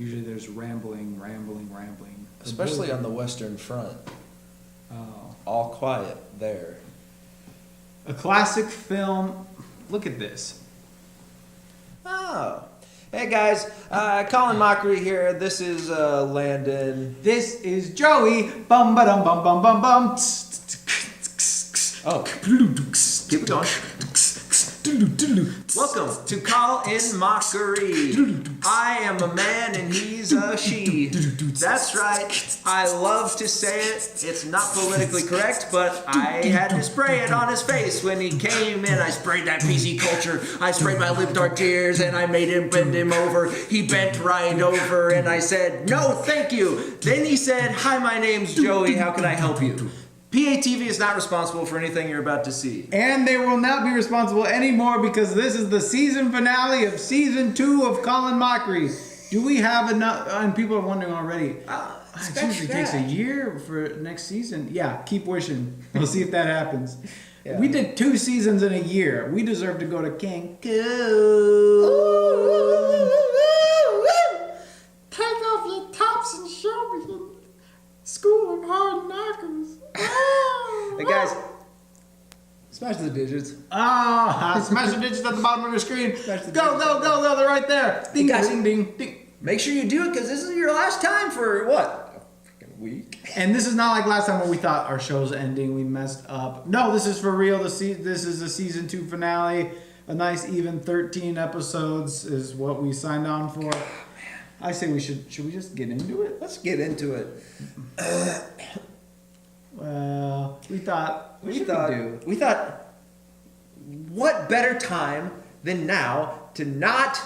Usually there's rambling. Especially on the Western Front. Oh. All quiet there. A classic film. Look at this. Oh. Hey guys, Colin Mockery here. This is Landon. This is Joey. Bum ba dum bum bum bum bum. Oh. Keep it going. Welcome to Call in Mockery. I am a man and he's a she. That's right. I love to say it. It's not politically correct, but I had to spray it on his face when he came in. I sprayed that PC culture. I sprayed my lip dart tears and I made him bend him over. He bent right over and I said, no, thank you. Then he said, hi, my name's Joey. How can I help you? PATV is not responsible for anything you're about to see. And they will not be responsible anymore because this is the season finale of season 2 of Colin Mockery. Do we have enough? And people are wondering already. It usually takes a year for next season. Yeah, keep wishing. We'll see if that happens. Yeah. We did 2 seasons in a year. We deserve to go to Cancun. Take off your tops and show me the school of hard knockers. Hey guys, smash the digits. Smash the digits at the bottom of your screen. Go, they're right there. Ding, guys, ding, ding, ding. Make sure you do it because this is your last time for what? A freaking week. And this is not like last time where we thought our show's ending, we messed up. No, this is for real. This is the season 2 finale. A nice even 13 episodes is what we signed on for. I say should we just get into it? Let's get into it. Well, we thought, what better time than now to not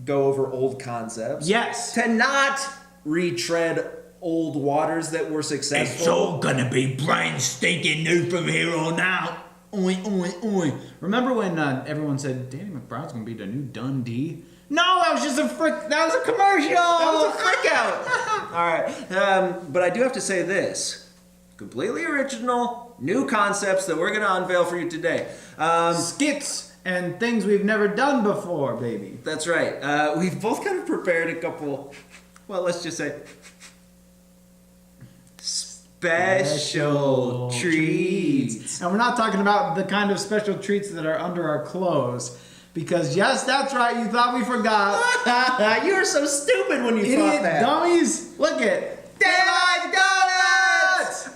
go over old concepts? Yes. To not retread old waters that were successful. It's all gonna be brand stinking new from here on out. Oi, oi, oi. Remember when everyone said Danny McBride's gonna be the new Dundee? No, that was just a that was a commercial. That was a freak out. All right, but I do have to say this. Completely original, new concepts that we're going to unveil for you today. Skits and things we've never done before, baby. That's right. We've both kind of prepared a couple, well, let's just say, special treats. And we're not talking about the kind of special treats that are under our clothes. Because, yes, that's right, you thought we forgot. You were so stupid when you Idiot thought that. Dummies. Look at Daylight Donuts!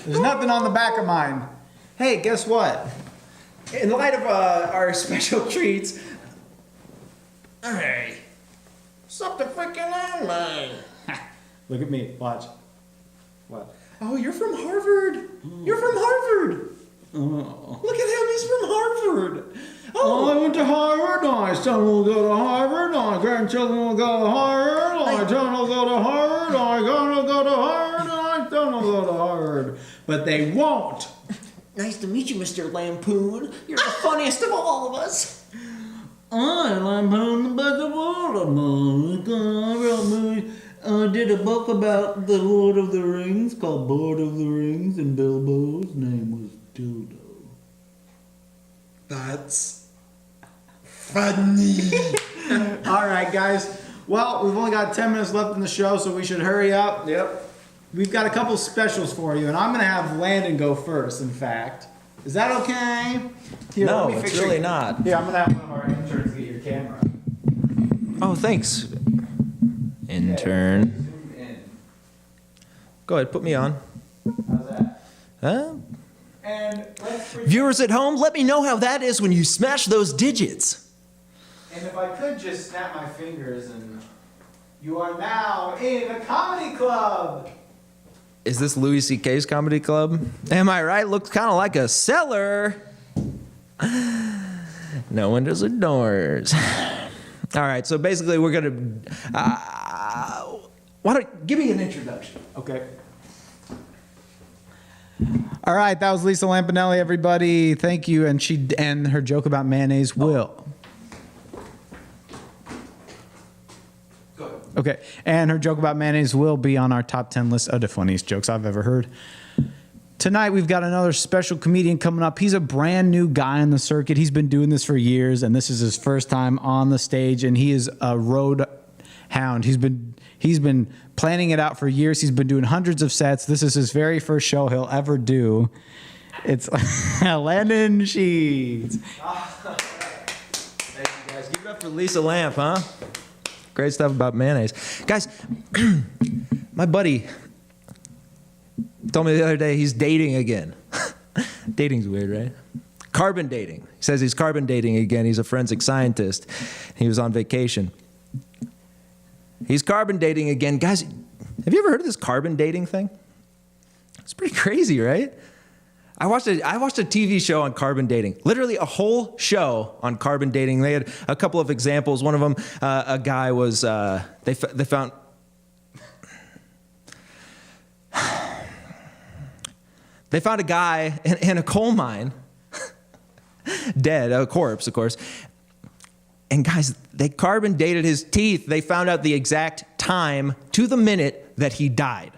There's nothing on the back of mine. Hey, guess what? In light of our special treats, hey, something freaking on, man. Look at me. Watch. What? Oh, you're from Harvard. You're from Harvard. Oh. Look at him. He's from Harvard. Oh, I went to Harvard. My son will go to Harvard. My grandchildren will go to Harvard. My son will go to Harvard. My son will go to Harvard. My son will go to Harvard. But they won't. Nice to meet you, Mr. Lampoon. You're the funniest of all of us. I lampoon the best of all of them. I did a book about the Lord of the Rings called Lord of the Rings, and Bilbo's name was Dildo. That's funny. All right, guys. Well, we've only got 10 minutes left in the show, so we should hurry up. Yep. We've got a couple specials for you, and I'm going to have Landon go first, in fact. Is that okay? Here, No, let me it's fix really your- not. Here, I'm going to have one of our interns get your camera. Oh, thanks, intern. Zoom in. Go ahead, put me on. How's that? Huh? And let's Viewers at home, let me know how that is when you smash those digits. And if I could just snap my fingers and you are now in a comedy club. Is this Louis C.K.'s comedy club? Am I right? Looks kind of like a cellar. No windows or doors. All right, so basically we're going to... why don't give me an introduction? Okay. All right, that was Lisa Lampanelli, everybody. Thank you. And her joke about mayonnaise will. Go ahead. Okay, and her joke about mayonnaise will be on our top 10 list of the funniest jokes I've ever heard. Tonight, we've got another special comedian coming up. He's a brand new guy on the circuit. He's been doing this for years, and this is his first time on the stage, and he is a road hound. He's been planning it out for years. He's been doing hundreds of sets. This is his very first show he'll ever do. It's Landon Sheets. Thank you, guys. Give it up for Lisa Lamp, huh? Great stuff about mayonnaise. Guys, my buddy told me the other day he's dating again. Dating's weird, right? Carbon dating. He says he's carbon dating again. He's a forensic scientist. He was on vacation. He's carbon dating again. Guys, have you ever heard of this carbon dating thing? It's pretty crazy, right? I watched a TV show on carbon dating. Literally a whole show on carbon dating. They had a couple of examples. One of them, a guy was, they found... They found a guy in a coal mine, dead, a corpse, of course. And guys, they carbon dated his teeth. They found out the exact time to the minute that he died.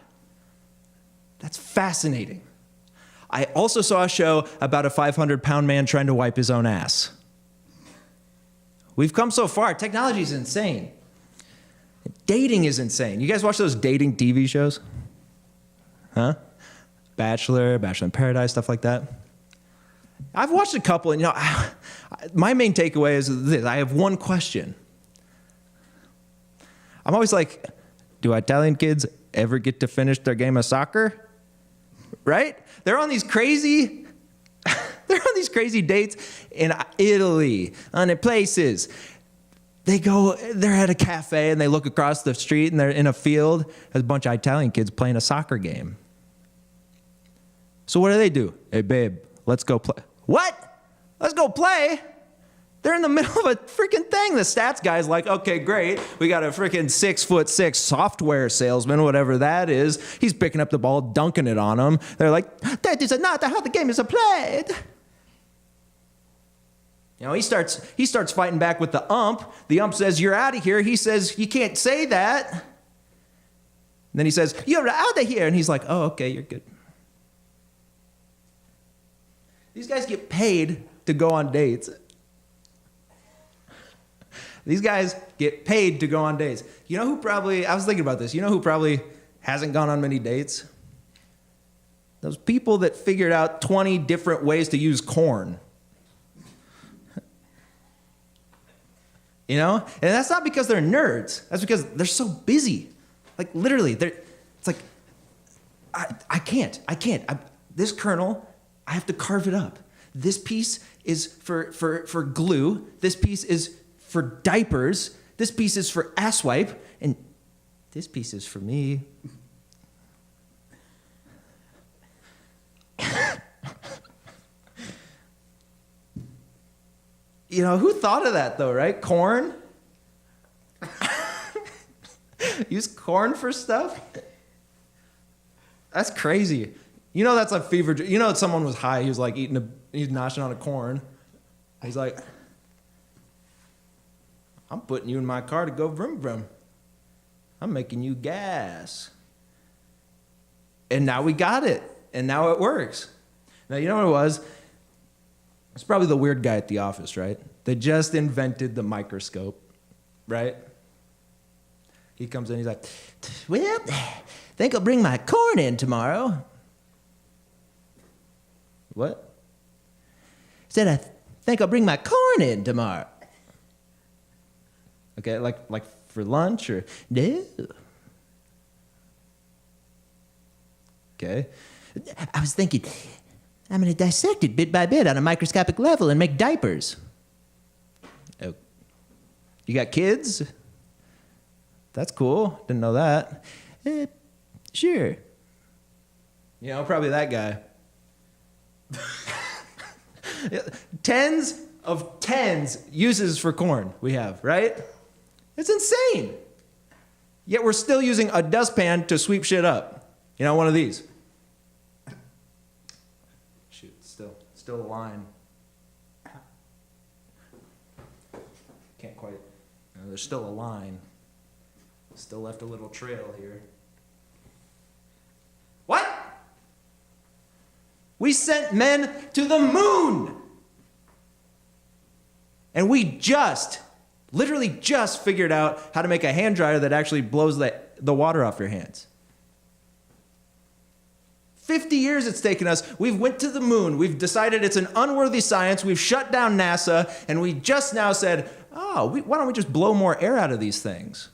That's fascinating. I also saw a show about a 500-pound man trying to wipe his own ass. We've come so far. Technology is insane. Dating is insane. You guys watch those dating TV shows? Huh? Bachelor in Paradise, stuff like that. I've watched a couple, and my main takeaway is this. I have one question. I'm always like, do Italian kids ever get to finish their game of soccer? Right? They're on these crazy dates in Italy, on places. They're at a cafe, and they look across the street, and they're in a field. There's a bunch of Italian kids playing a soccer game. So what do? Hey, babe, let's go play. What? Let's go play? They're in the middle of a freaking thing. The stats guy's like, okay, great. We got a freaking 6'6" software salesman, whatever that is. He's picking up the ball, dunking it on them. They're like, that is not how the game is played. He starts fighting back with the ump. The ump says, you're out of here. He says, you can't say that. And then he says, you're out of here. And he's like, oh, okay, you're good. These guys get paid to go on dates. These guys get paid to go on dates. I was thinking about this. You know who probably hasn't gone on many dates? Those people that figured out 20 different ways to use corn. And that's not because they're nerds. That's because they're so busy. Like, literally, it's like, I can't. This kernel, I have to carve it up. This piece is for glue. This piece is for diapers. This piece is for ass wipe. And this piece is for me. Who thought of that, though, right? Corn? Use corn for stuff? That's crazy. That's a fever. Someone was high. He was like he's gnashing on a corn. He's like, I'm putting you in my car to go vroom vroom. I'm making you gas. And now we got it. And now it works. Now, you know what it was? It's probably the weird guy at the office, right? They just invented the microscope, right? He comes in, he's like, well, think I'll bring my corn in tomorrow. What? Said I think I'll bring my corn in tomorrow. Okay, like for lunch or no? Okay. I was thinking, I'm going to dissect it bit by bit on a microscopic level and make diapers. Oh, you got kids? That's cool. Didn't know that. Sure. Probably that guy. Tens uses for corn we have, right? It's insane. Yet we're still using a dustpan to sweep shit up. One of these. Shoot, still a line. Can't quite. No, there's still a line. Still left a little trail here. What? We sent men to the moon. And we literally just figured out how to make a hand dryer that actually blows the water off your hands. 50 years it's taken us. We've went to the moon. We've decided it's an unworthy science. We've shut down NASA. And we just now said, why don't we just blow more air out of these things?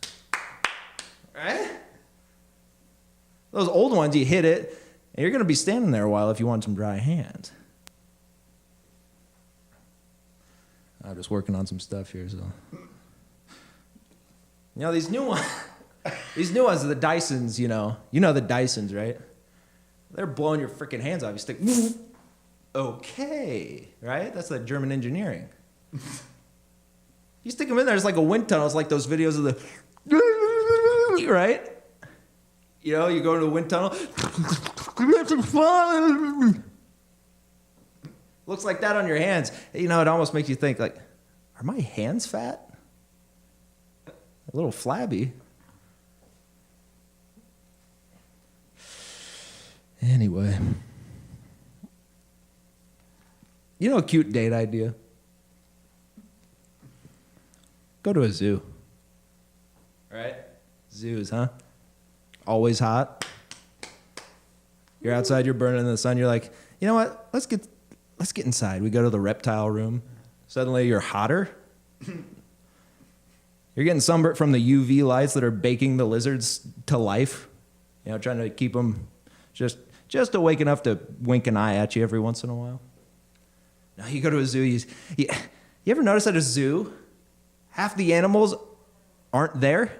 Right? Those old ones, you hit it, and you're going to be standing there a while if you want some dry hands. I'm just working on some stuff here, so. These new ones, the Dysons, you know the Dysons, right? They're blowing your freaking hands off. You stick, okay, right? That's like German engineering. You stick them in there, it's like a wind tunnel. It's like those videos of the, right? You go into a wind tunnel. Looks like that on your hands. It almost makes you think, like, are my hands fat? A little flabby. Anyway. A cute date idea? Go to a zoo. Right? Zoos, huh? Always hot. You're outside, you're burning in the sun. You're like, you know what? Let's get inside. We go to the reptile room. Suddenly you're hotter. You're getting sunburnt from the UV lights that are baking the lizards to life. Trying to keep them just awake enough to wink an eye at you every once in a while. Now you go to a zoo. You ever notice at a zoo, half the animals aren't there?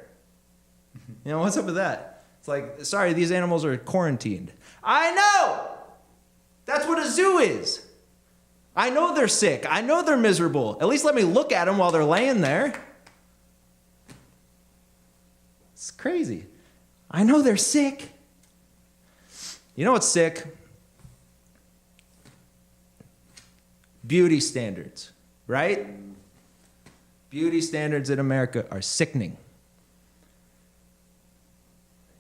What's up with that? It's like, sorry, these animals are quarantined. I know! That's what a zoo is. I know they're sick. I know they're miserable. At least let me look at them while they're laying there. It's crazy. I know they're sick. You know what's sick? Beauty standards, right? Beauty standards in America are sickening.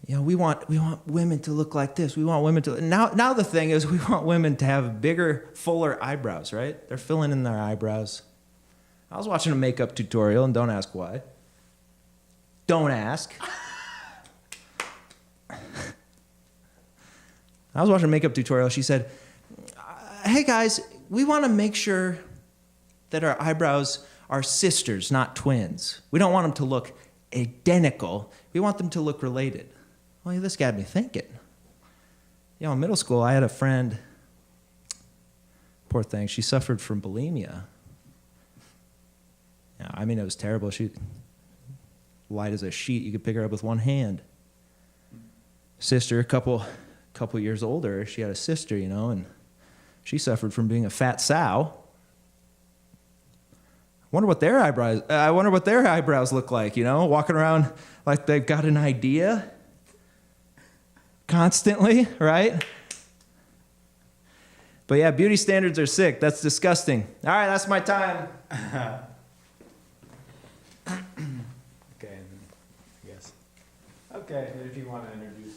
We want women to look like this. We want women to now the thing is we want women to have bigger, fuller eyebrows, right? They're filling in their eyebrows. I was watching a makeup tutorial, and don't ask why. Don't ask. I was watching a makeup tutorial. She said, hey guys, we want to make sure that our eyebrows are sisters, not twins. We don't want them to look identical. We want them to look related. Well, this got me thinking. In middle school, I had a friend, poor thing, she suffered from bulimia. It was terrible. She light as a sheet. You could pick her up with one hand. Sister, a couple years older, she had a sister, and she suffered from being a fat sow. I wonder what their eyebrows look like, walking around like they've got an idea constantly, right? But yeah, beauty standards are sick. That's disgusting. All right, that's my time. Okay, I guess. Okay, if you want to introduce me.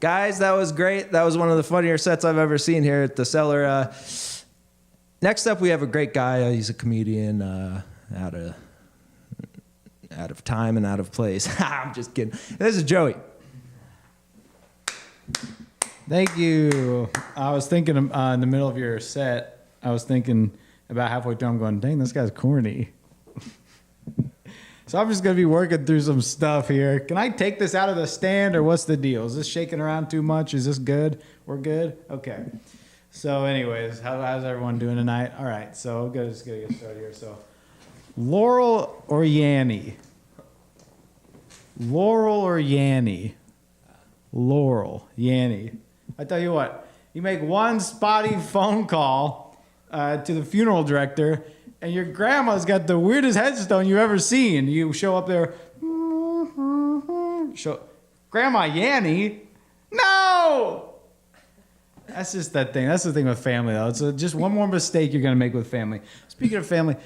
Guys, that was great. That was one of the funnier sets I've ever seen here at the Cellar. Next up, we have a great guy. He's a comedian out of time and out of place. I'm just kidding. This is Joey. Thank you. I was thinking in the middle of your set, I was thinking about halfway through, I'm going, dang, this guy's corny. So I'm just going to be working through some stuff here. Can I take this out of the stand, or what's the deal? Is this shaking around too much? Is this good? We're good? Okay. So anyways, how's everyone doing tonight? All right, so just going to get started here. So Laurel or Yanny? Laurel or Yanny? Laurel, Yanny. I tell you what, you make one spotty phone call to the funeral director, and your grandma's got the weirdest headstone you've ever seen. You show up there, Grandma Yanny? No! That's just that thing. That's the thing with family, though. It's just one more mistake you're going to make with family. Speaking of family,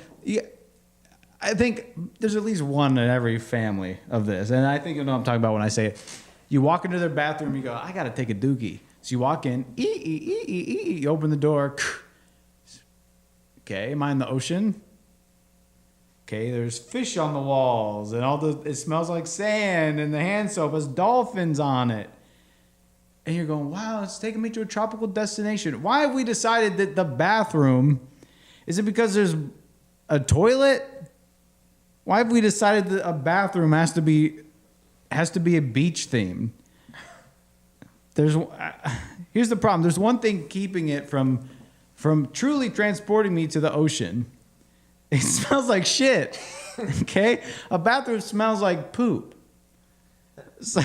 I think there's at least one in every family of this, and I think you know what I'm talking about when I say it. You walk into their bathroom, you go, I got to take a dookie. So you walk in, you open the door. Okay, am I in the ocean? Okay, there's fish on the walls and it smells like sand, and the hand soap has dolphins on it. And you're going, wow, it's taking me to a tropical destination. Why have we decided that the bathroom, is it because there's a toilet? Why have we decided that a bathroom has to be a beach theme? Here's the problem. There's one thing keeping it from truly transporting me to the ocean. It smells like shit. Okay? A bathroom smells like poop. So,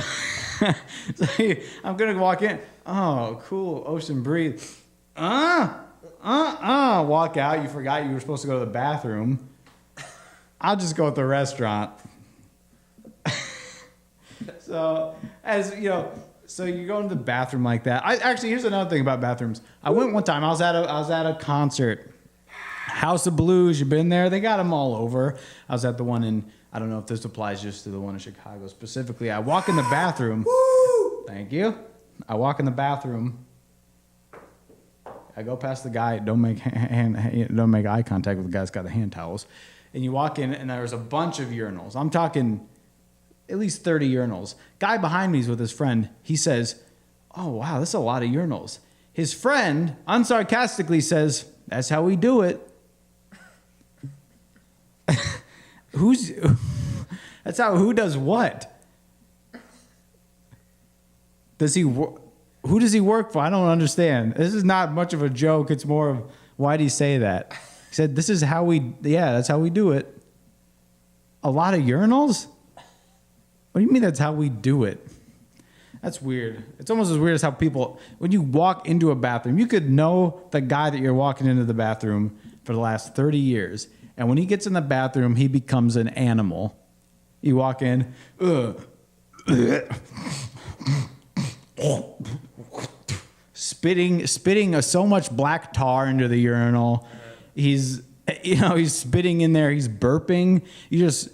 I'm going to walk in. Oh, cool. Ocean breeze. Walk out. You forgot you were supposed to go to the bathroom. I'll just go with the restaurant. So, so you go into the bathroom like that. Here's another thing about bathrooms. I went one time. I was at a concert. House of Blues. You've been there? They got them all over. I was at the one in, I don't know if this applies just to the one in Chicago specifically. I walk in the bathroom. Woo! Thank you. I walk in the bathroom. I go past the guy. Don't make eye contact with the guy that's got the hand towels. And you walk in, and there's a bunch of urinals. I'm talking at least 30 urinals. Guy behind me is with his friend. He says, oh, wow, that's a lot of urinals. His friend, unsarcastically, says, that's how we do it. Who does what? Who does he work for? I don't understand. This is not much of a joke. It's more of, why did he say that? He said, that's how we do it. A lot of urinals? What do you mean that's how we do it? That's weird. It's almost as weird as how people, when you walk into a bathroom, you could know the guy that you're walking into the bathroom for the last 30 years. And when he gets in the bathroom, he becomes an animal. You walk in, spitting so much black tar into the urinal. He's spitting in there. He's burping. You just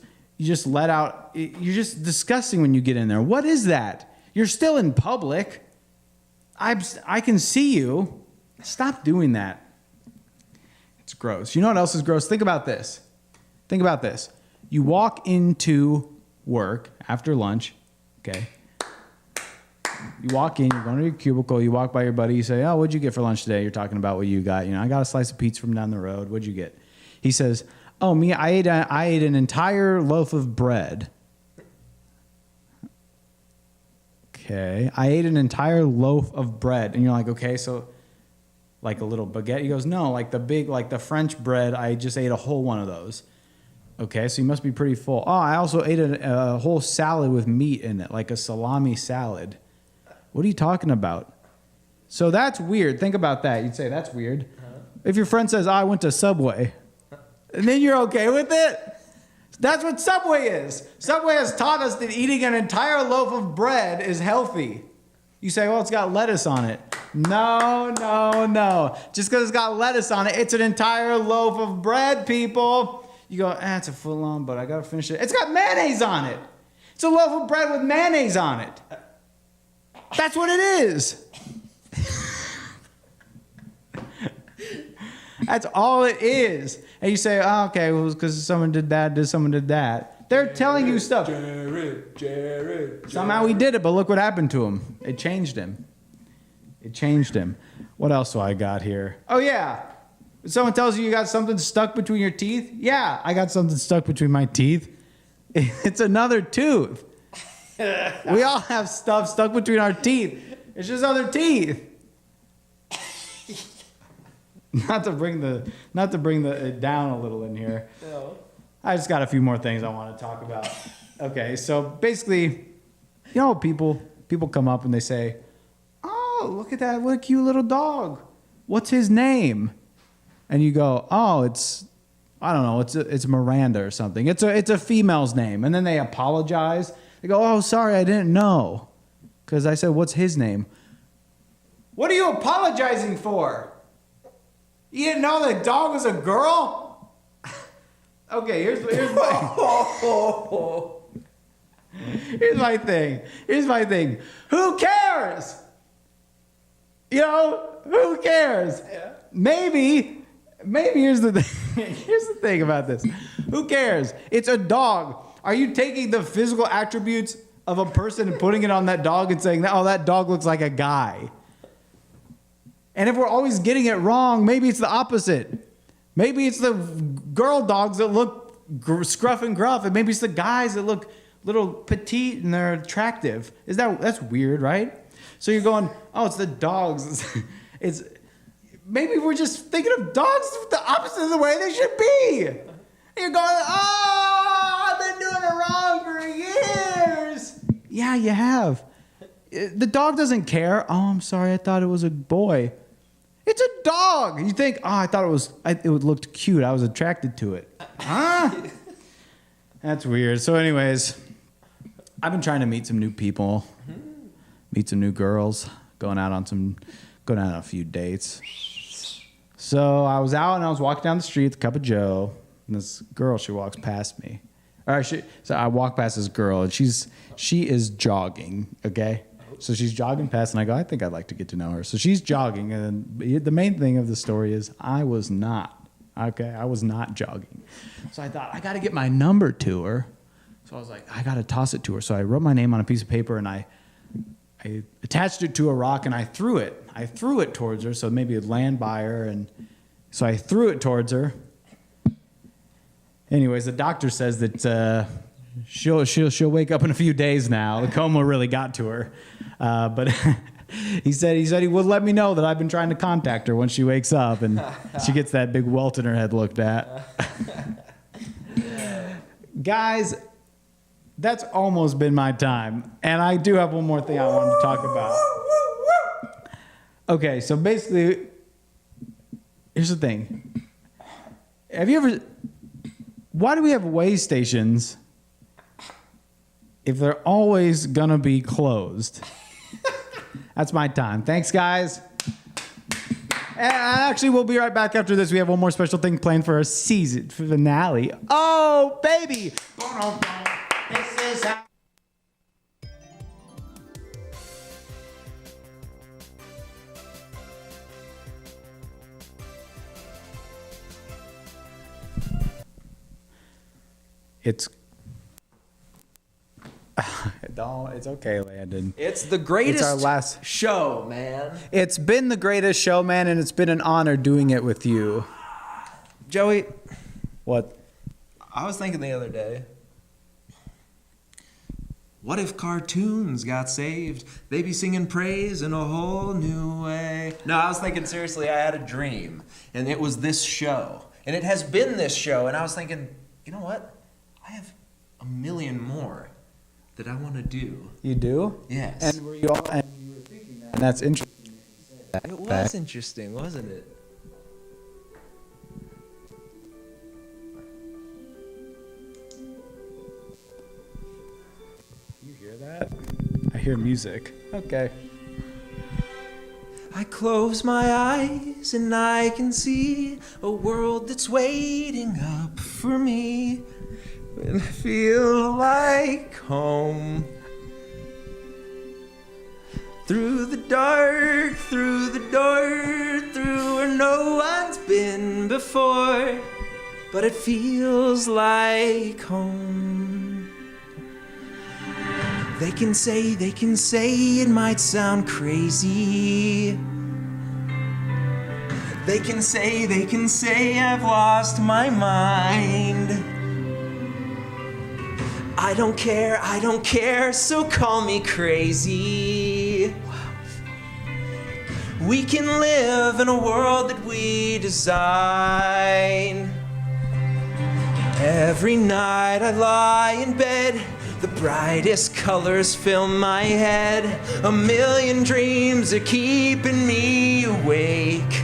let out. You're just disgusting when you get in there. What is that? You're still in public. I can see you. Stop doing that. It's gross. You know what else is gross? Think about this. You walk into work after lunch, okay? You walk in, you're going to your cubicle, you walk by your buddy, you say, oh, what'd you get for lunch today? You're talking about what you got. I got a slice of pizza from down the road. What'd you get? He says, oh, me, I ate an entire loaf of bread. Okay, I ate an entire loaf of bread. And you're like, okay, so like a little baguette? He goes, no, like the French bread, I just ate a whole one of those. Okay, so you must be pretty full. Oh, I also ate a whole salad with meat in it, like a salami salad. What are you talking about? So that's weird. Think about that. You'd say, that's weird. Uh-huh. If your friend says, I went to Subway, and then you're okay with it? That's what Subway is. Subway has taught us that eating an entire loaf of bread is healthy. You say, well, it's got lettuce on it. No. Just because it's got lettuce on it, it's an entire loaf of bread, people. You go, it's a foot long, but I got to finish it. It's got mayonnaise on it. It's a loaf of bread with mayonnaise on it. That's what it is. That's all it is. And you say, oh, okay, well, it's because someone did that. They're telling you stuff. Jared. Somehow he did it, but look what happened to him. It changed him. What else do I got here? Oh, yeah. Someone tells you got something stuck between your teeth. Yeah, I got something stuck between my teeth. It's another tooth. We all have stuff stuck between our teeth. It's just other teeth. Not to bring it down a little in here. No. I just got a few more things I want to talk about. Okay, so basically, people come up and they say, "Oh, look at that! What a cute little dog. What's his name?" And you go, "Oh, it's Miranda or something. It's a female's name." And then they apologize. They go, "Oh, sorry, I didn't know," because I said, "What's his name?" What are you apologizing for? You didn't know the dog was a girl? Okay, here's my thing. Who cares? You know, who cares? Yeah. Maybe here's the thing. Here's the thing about this. Who cares? It's a dog. Are you taking the physical attributes of a person and putting it on that dog and saying, oh, that dog looks like a guy? And if we're always getting it wrong, maybe it's the opposite. Maybe it's the girl dogs that look scruff and gruff, and maybe it's the guys that look little petite and they're attractive. That's weird, right? So you're going, oh, it's the dogs. It's maybe we're just thinking of dogs the opposite of the way they should be. And you're going, oh, I've been doing it wrong for years. Yeah, you have. The dog doesn't care. Oh, I'm sorry. I thought it was a boy. It's a dog. You think, oh, I thought it looked cute. I was attracted to it. Huh? That's weird. So anyways, I've been trying to meet some new people, meet some new girls, going out on a few dates. So I was out and I was walking down the street with a cup of Joe, and this girl, she walks past me. So I walk past this girl, and she is jogging, okay? So she's jogging past, and I go, I think I'd like to get to know her. So she's jogging, and the main thing of the story is I was not, okay? I was not jogging. So I thought, I got to get my number to her. So I was like, I got to toss it to her. So I wrote my name on a piece of paper, and I attached it to a rock, and I threw it. I threw it towards her, so maybe it'd land by her. And so I threw it towards her. Anyways, the doctor says that she'll wake up in a few days now. The coma really got to her. But he said he would let me know that I've been trying to contact her when she wakes up and she gets that big welt in her head looked at. Guys, that's almost been my time. And I do have one more thing I wanted to talk about. Okay, so basically, here's the thing. Why do we have way stations if they're always gonna be closed? That's my time. Thanks, guys. And actually, we'll be right back after this. We have one more special thing planned for our season finale. Oh, baby! This is how. It's okay, Landon. It's the greatest It's our last show, man. It's been the greatest show, man, and it's been an honor doing it with you. Joey, What? I was thinking the other day, what if cartoons got saved? They'd be singing praise in a whole new way. No, I was thinking seriously, I had a dream, and it was this show. And it has been this show, and I was thinking, you know what? I have a million more that I want to do. You do? Yes. And you were thinking that. And that's interesting. It was interesting, wasn't it? You hear that? I hear music. Okay. I close my eyes and I can see a world that's waiting up for me. And I feel like home. Through the dark, through the door, through where no one's been before. But it feels like home. They can say it might sound crazy. They can say I've lost my mind. I don't care, so call me crazy. We can live in a world that we design. Every night I lie in bed, the brightest colors fill my head. A million dreams are keeping me awake.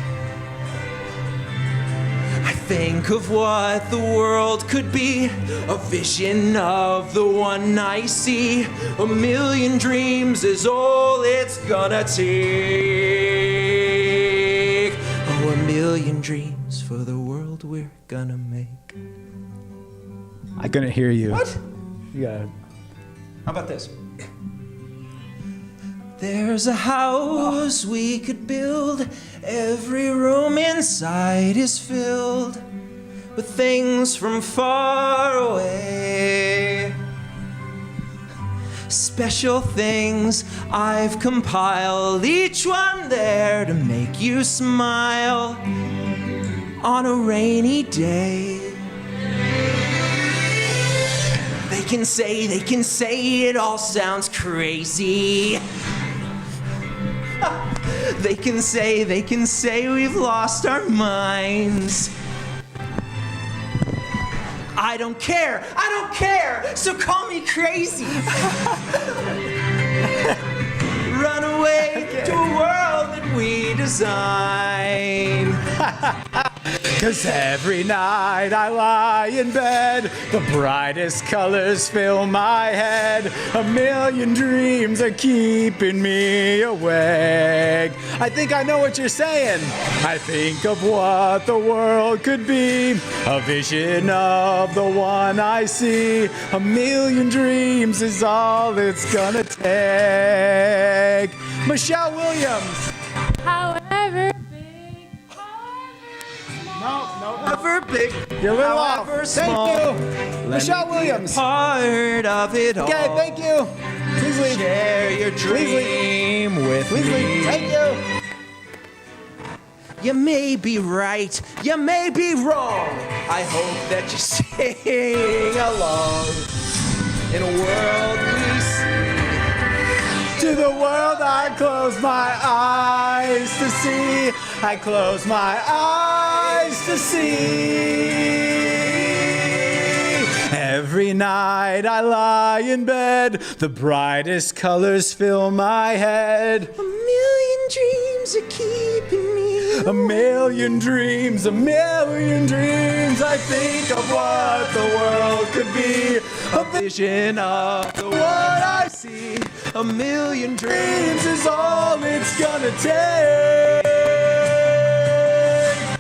I think of what the world could be, a vision of the one I see. A million dreams is all it's gonna take. Oh, a million dreams for the world we're gonna make. I couldn't hear you. What? Yeah. How about this? There's a house we could build. Every room inside is filled with things from far away. Special things I've compiled, each one there to make you smile on a rainy day. They can say it all sounds crazy. They can say we've lost our minds. I don't care, so call me crazy. Run away to a world that we design. 'Cause every night I lie in bed, the brightest colors fill my head. A million dreams are keeping me awake. I think I know what you're saying. I think of what the world could be, a vision of the one I see. A million dreams is all it's gonna take. Michelle Williams. However However big, You're a little however off. small. Thank you. Let Michelle me be a Williams. part of it all. Okay, thank you. Please leave. Share your Please leave. dream with Please me. leave. Thank you. You may be right, you may be wrong. I hope that you sing along in a world we see. To the world I close my eyes to see. I close my eyes to see. Every night I lie in bed, the brightest colors fill my head. A million dreams are keeping me. A million dreams, a million dreams. I think of what the world could be. A vision of the what I see. A million Dreams is all it's gonna take.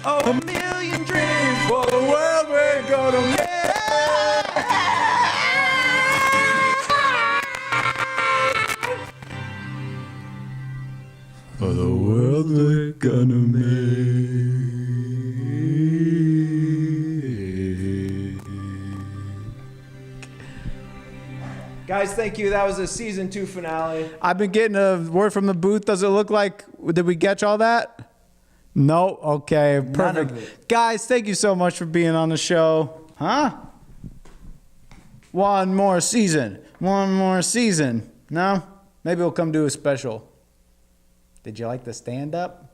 Oh, a million dreams. For the world we're gonna make. For the world we're gonna make. Guys, thank you. That was a season 2 finale. I've been getting a word from the booth. Does it look like, did we catch all that? No? Okay, perfect. of it. Guys, thank you so much for being on the show. Huh? One more season. One more season. No? Maybe we'll come do a special. Did you like the stand-up?